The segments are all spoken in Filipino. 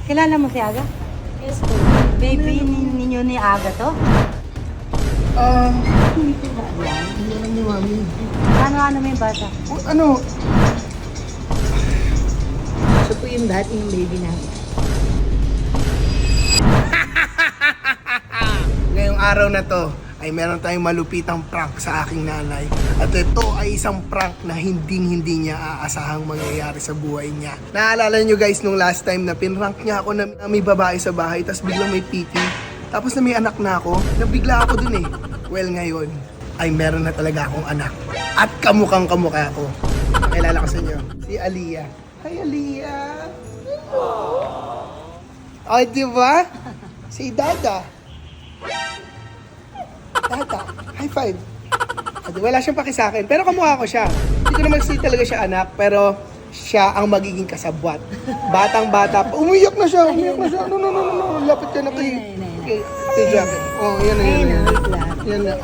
Kilala mo si Aga? Yes po. Baby ninyo ni Aga to? Hindi ko na alam. Hindi alam ni Mami. Ano mo yung bata? Ano? Ito po yung dating baby namin. Ngayong araw na to ay meron tayong malupitang prank sa aking nanay. At ito ay isang prank na hindi niya aasahang mangyayari sa buhay niya. Naalala nyo guys nung last time na pinrank niya ako na may babae sa bahay tapos biglang may piki. Tapos na may anak na ako, nabigla ako dun eh. Well ngayon ay meron na talaga akong anak. At kamukhang kamukha ako. Pakilala ko sa inyo, si Aliyah. Hi Aliyah! Oh, diba? Si Dada. Dada, high five. Wala siyang paki sa akin, pero kamukha ko siya. Hindi ko naman talaga siya anak, pero siya ang magiging kasabwat. Batang-bata pa. Umiyak na siya. No. Lapit ka na kay Jacket. Oh, yan na. Yan na.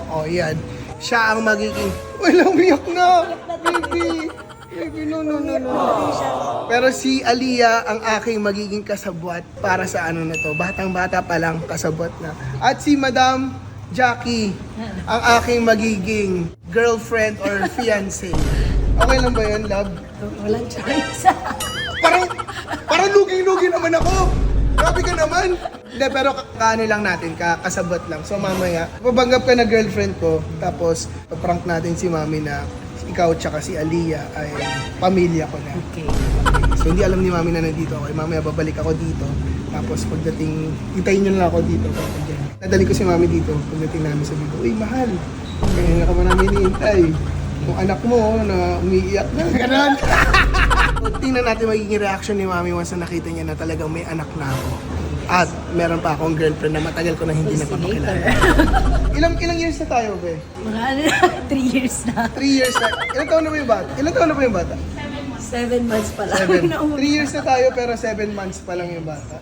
Oh, yan. Siya ang magiging... Wala, umiyak na. Baby. Baby, no. Pero si Aliyah ang aking magiging kasabwat para sa ano na to. Batang-bata pa lang kasabwat na. At si Madam Jackie ang aking magiging girlfriend or fiancé. Okay lang ba yun, love? Walang choice. Parang luging-lugi naman ako. Grabe ka naman. Hindi, pero kaano lang natin, kasabot lang. So mamaya, pabanggap ka na girlfriend ko, tapos prank natin si mami na ikaw tsaka si Aliyah ay pamilya ko na. Okay. So hindi alam ni mami na nandito ako. Mamaya babalik ako dito. Tapos pagdating, hintayin nyo na lang ako dito. Nadali ko si mami dito. Pagdating namin sabi ko, uy mahal, kaya na ka ba namin hinihintay? Kung anak mo na umiiyak na, gano'n. Tingnan natin magiging reaction ni mami once na nakita niya na talagang may anak na ako. At meron pa akong girlfriend na matagal ko na hindi napapakilala. Ilang years na tayo, be? Mga 3 years na. 3 years na. Ilang taon na ba yung bata? 7 months pa lang. 7. 3 years na tayo pero 7 months pa lang yung bata.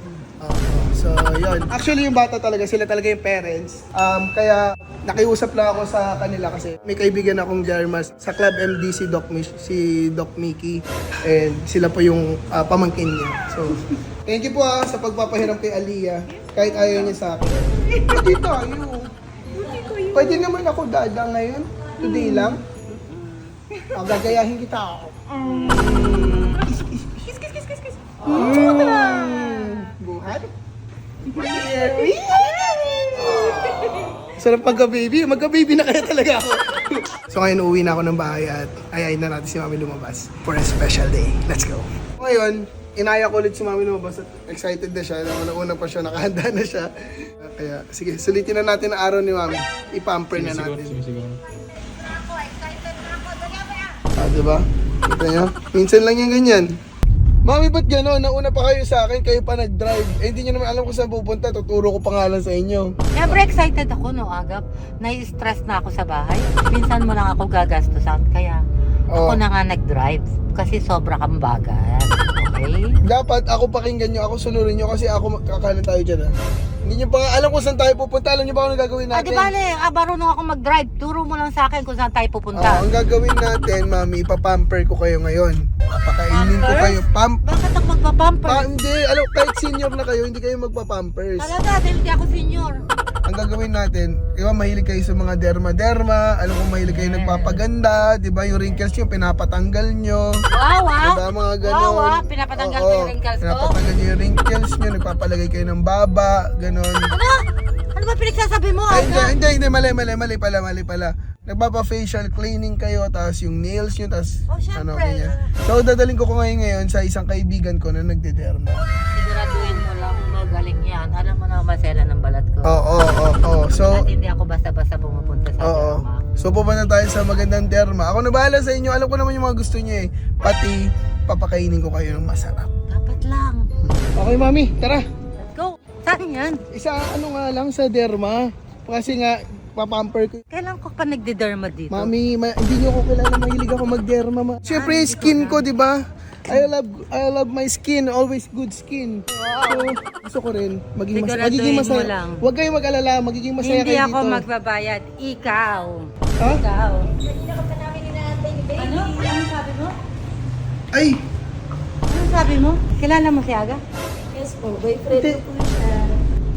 So, yun. Actually, yung bata talaga, sila talaga yung parents. Kaya, nakiusap lang ako sa kanila kasi may kaibigan akong dermas sa Club MD si Doc Mickey. And sila po yung pamangkin niya. So, thank you po sa pagpapahiram kay Aliyah. Kahit ayaw niya sa akin. Pwede tayo. Pwede naman ako dada ngayon. Today lang. Gagayahin kita ako. Kiss. Buhat. Sarap pagka-baby. Magka-baby na kaya talaga ako. So ngayon uuwi na ako ng bahay at ayayin na natin si mami lumabas for a special day. Let's go. Ngayon, inaya ko ulit si mami lumabas at excited na siya. Una pa siya, nakahanda na siya. Kaya sige, sulitin na natin ang araw ni mami. I-pamper na natin. Diba? Kita nyo? Minsan lang yung ganyan. Mami, ba't gano'n? Nauna pa kayo sa akin, kayo pa nag-drive. Eh, hindi nyo naman alam kung saan pupunta. Tuturo ko pangalan sa inyo. Siyempre excited ako no, Agap. Nai-stress na ako sa bahay. Minsan mo lang ako gagastusan. Kaya ako na nga nag-drive. Kasi sobra kang bagal. Okay? Dapat ako pakinggan nyo, ako sunurin nyo kasi ako kakalan tayo dyan. Hindi nyo pa nga alam kung saan tayo pupunta. Alam nyo ba kung gagawin natin? Di bale, marunong ako mag-drive. Turo mo lang sa akin kung saan tayo pupunta. Ang gagawin natin, mami, ipapamper ko kayo ngayon. Papakainin ko kayo. Bakit ako magpapamper? Hindi, alam, kahit senior na kayo, hindi kayo magpapampers. Talaga, dahil hindi ako senior. Ang gagawin natin, di ba mahilig kayo sa mga derma-derma, alam ko mahilig kayo nagpapaganda, di ba yung wrinkles nyo, pinapatanggal nyo. Wow, Diba mga ganon? Wow, pinapatanggal ko yung wrinkles ko. Pinapatanggal nyo yung wrinkles nyo, nagpapalagay kayo ng baba, ganon. Ano? Ano ba pinagsasabi mo? Ay, hindi, mali pala. Nagpapa-facial cleaning kayo, tapos yung nails nyo, tapos syempre. ganyan. So, dadaling ko ngayon sa isang kaibigan ko na nagde-derma. Siguraduhin mo lang magaling yan. Alam mo na masela ng balat ko. Oo. So, At hindi ako basta-basta pumupunta sa derma. So pupunta tayo sa magandang derma. Ako na bahala sa inyo. Alam ko naman yung mga gusto niyo eh. Pati papakainin ko kayo ng masarap. Dapat lang. Okay, mami, tara. Let's go. Saan yan? Isa nga lang sa derma. Kasi nga papamper ko. Kailan ko pa nagde-derma dito? Mami, hindi niyo ko kilala, mahilig ako mag-derma. Siyempre, skin ko, di ba? I love my skin, always good skin. So, gusto ko rin maging Siguraduhin masaya. mo lang. Huwag kayong mag-alala, magiging masaya Hindi kayo ako dito. magbabayad. Ikaw. Ha? Ikaw. Ano sabi mo? Ay! Ano sabi mo? Kilala mo si Aga? Yes po, boyfriend ko po siya.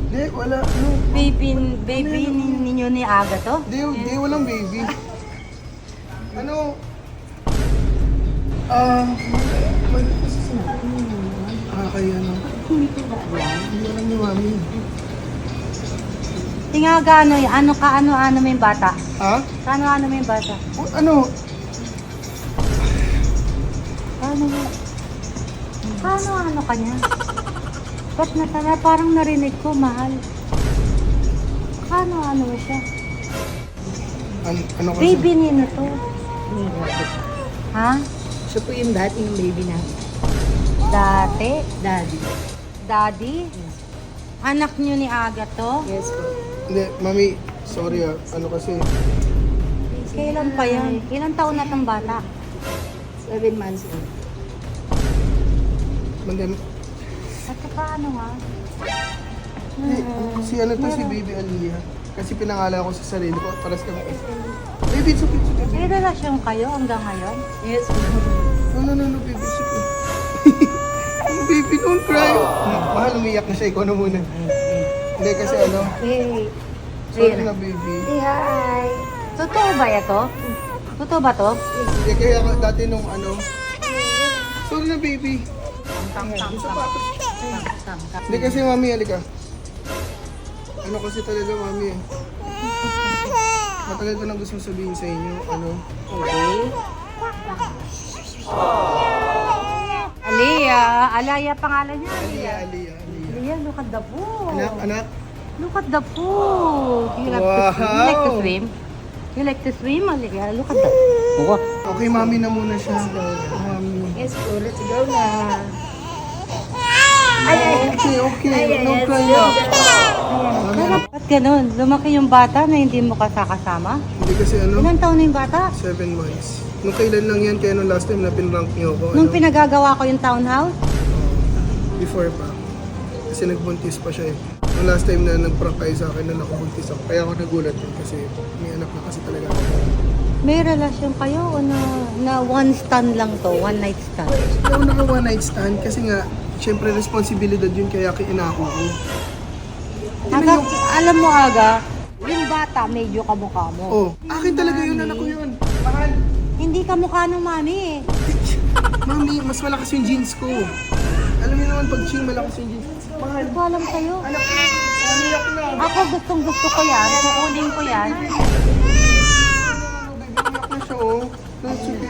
Hindi, wala. Ano? Baby ninyo ni Aga to? Hindi, walang baby. Ano? Kaya ano? Hindi alam ni Mami. Tinga gaano y- ano mo yung bata? Ha? Ano mo yung bata? Ano? Ano ka niya? Ba't natala? Parang narinig ko, mahal. Ano mo siya? Ano kasi? Baby nino to. Ha? Siya po yung dating baby namin. Dati? Daddy. Daddy? Anak niyo ni Aga to? Yes po. Hindi, Mami, sorry ah. Ano kasi? Kailan pa yan? Ilang taon na tong bata? 7 months old. Mandem, At saka ano ha? si ano to, si Baby Aliyah. Kasi pinangalan ko sa sarili ko. Paras kami. Baby, it's okay, it's okay. May relasyon kayo hanggang ngayon? Yes po. No, baby, it's okay. Oh, baby, don't cry. Mahal, umiyak na siya. Ikaw na muna. Hindi, kasi ano. Hey. Sorry na, baby. Say hi. Totoo ba ito? Totoo ba to? Hindi, kaya ako dati nung ano. Sorry na, baby. Hindi kasi, Mami, halika. Ano kasi talaga, Mami eh. Matagal ko nang gusto sabihin sa inyo, ano. Alaya pangalan niya. Aliyah. Aliyah, look at the pool. Anak. Look at the pool. Do you like to swim? You like to swim? Aliyah, look at the pool. Okay, Mami na muna siya. Mami. Yes po, let's go na. Okay. No cry na. Ba't ganun? Lumaki yung bata na hindi mo kasakasama? Hindi kasi ano, Ilang taon na yung bata? 7 months. Nung kailan lang yan, kaya nung last time na pinrank niyo ako, Nung ano, pinagagawa ko yung townhouse? before pa. Kasi nagbuntis pa siya eh. Nung last time na nagprank kayo sa akin na nakabuntis ako, kaya ako nagulat din kasi may anak na kasi talaga ako. May relasyon kayo o na one stand lang to? One night stand? Hindi ako naka one night stand kasi nga, syempre responsibilidad yun kaya kinako ko. Aga, alam mo Aga, yung bata medyo kamukha mo. Oh, akin talaga yun, anak ko yun. Mahal. Hindi kamukha ng mami eh. Mami, mas malakas yung jeans ko. Alam niyo naman pag ching malakas yung jeans. Mahal. Hindi ko alam sa'yo. Anak ko, umiyak na. Ako gustong gusto ko yan. Kukunin ko yan. Umiyak na siya oh. Sige.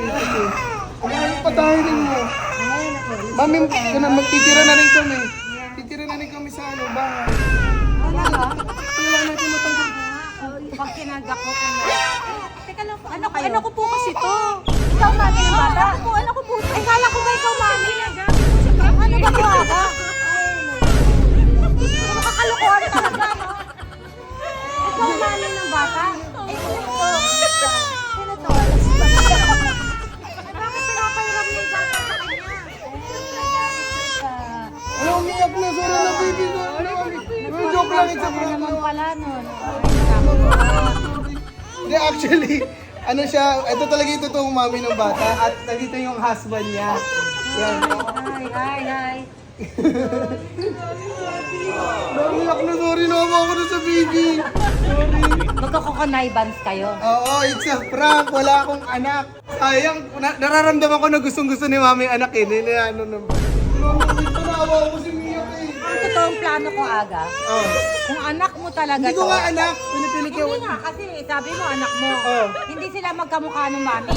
Mahal, patahirin mo. Mami, magtitira na rin kami. Titira na rin kami sa ano, bahay. Wala ba? Kailangan natin matanggal. Pag kinagak ko kung teka lang, ano ko po kasi to? Ikaw mami ng bata? Ano ko po? Ay, kala ko ba ikaw mami? Ano ba po Aga? Makakalokohan talaga, no? Ikaw mami ng bata? Ay, sino to? Sino to? Bakit pinapahiram niyo yung bata sa kanya? Ano, umiyak na. Sorry na, baby. Joke lang, it's a prank. naman pala nun. Hindi, actually, ano siya, ito talaga yung totoong mami ng bata at nandito yung husband niya. Yan. Hi. Namiyak na, sorry na ako na sa baby. Sorry. Magkakokonaybans kayo. Oo, it's a prank. Wala akong anak. Sayang, nararamdaman ko na gustong-gusto ni mami yung anak eh. Ano naman. Ito na, awa ko si Mia eh. Ang totoong plano ko Aga, Oh. kung anak mo talaga Hindi ko to. nga anak. Pinipilit ko. Hindi nga, kasi sabi mo anak mo, Oh. hindi sila magkamukha ng mami.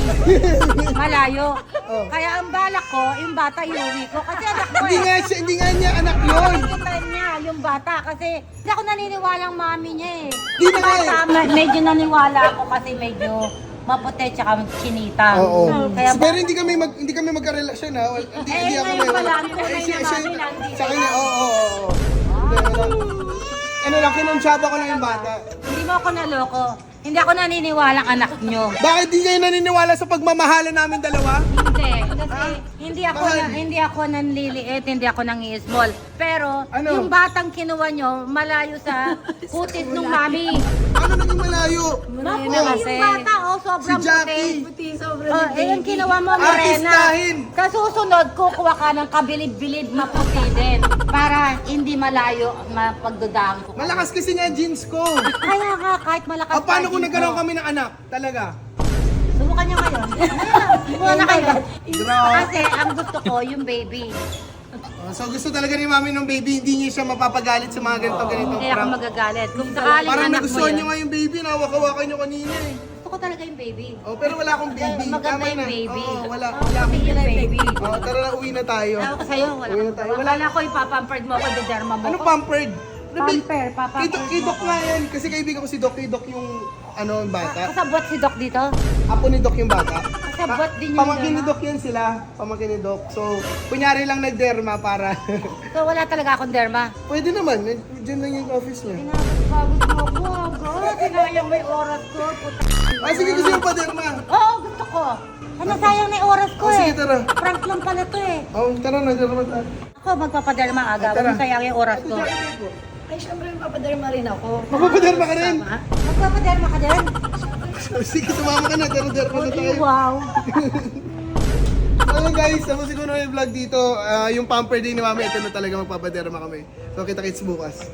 Malayo. Oh. Kaya ang balak ko, yung bata iuwi ko. Kasi anak mo Hindi nga niya anak yun. Nakikita niya yung bata kasi hindi ako naniniwala ang mami niya eh. Di na nga eh. Medyo naniwala ako kasi medyo maputi tsaka chinita. Oo. Kaya Pero hindi kami magkarelasyon ha. Hindi ako ngayon pala, ang Eh, tunay na mami nandito. Sa kanya, oo. Ano lang, kinonsyaba ko lang yung bata. Hindi mo ako naloko. Hindi ako naniniwalang anak nyo. Bakit di kayo naniniwala sa pagmamahalan namin dalawa? Hindi, kasi hindi ako nanliliit, hindi ako nangi-small. Pero Ano? yung batang kinuha nyo, malayo sa kutis ng mami. Ano naging malayo? Maputi na kasi. yung bata, sobrang Si Jackie. Puti, sobrang yung kinuha mo, morena. Artistahin. Sa susunod, kukuha ka ng kabilib-bilib maputi din. Para hindi malayo ang mapagdudahan ko. Malakas kasi nga jeans ko. Kaya nga, kahit malakas Ah, paano pa kung din nagkaroon mo. kami ng anak? Talaga? Subukan nyo ngayon. Subukan na kayo. Grabe. Kasi ang gusto ko, yung baby. So gusto talaga ni mami ng baby, hindi niya siya mapapagalit sa mga ganito-ganito. Hindi ako magagalit. Kung sakaling Parang anak mo nagustuhan niyo yun, nga yung baby, nawakawakan niyo kanina eh. gusto ko talaga yung baby. Oh, pero wala akong baby. Maganda Tama yung na. baby. Oo, wala Kasi akong yung baby. Oh, tara na, uwi na tayo. Tawag ko sa'yo, wala Uwi na kang tayo. gawa. Wala ko ipapampered mo ako, diderma mo Ano ko. pampered? Pamper, papampered Kay Doc nga yan. Kasi kaibigan ko si Doc. Kay Doc yung ano, bata. Kasabot si Doc dito. Apo ni Doc yung bata. Kasabot din yung Pamangkin ni derma. Doc yan sila. Pamangkin ni Doc. So, kunyari lang nagderma para... So wala talaga akong derma. Pwede naman. Diyan lang yung office niya. Pinapagod mo ako, God. Sinayang may oras ko. Puta. Ah, sige, gusto yung paderma. Oo, gusto ko. Ano sayang na yung oras ko Oh, eh. sige, tara. Prank lang pala to eh. Oh, tara na, derma tayo. Ako magpapaderma aga, Tara. kung sayang yung oras ko. Ay, syempre, papaderma rin ako. Magpapaderma ka rin. Magpapaderma ka din? Sige, tumama ka na. Derma na tayo. Wow. Ayun guys, tapos siguro yung vlog dito. Yung pamper day ni mami, ito na talaga magpapaderma kami. So, kita-kits bukas.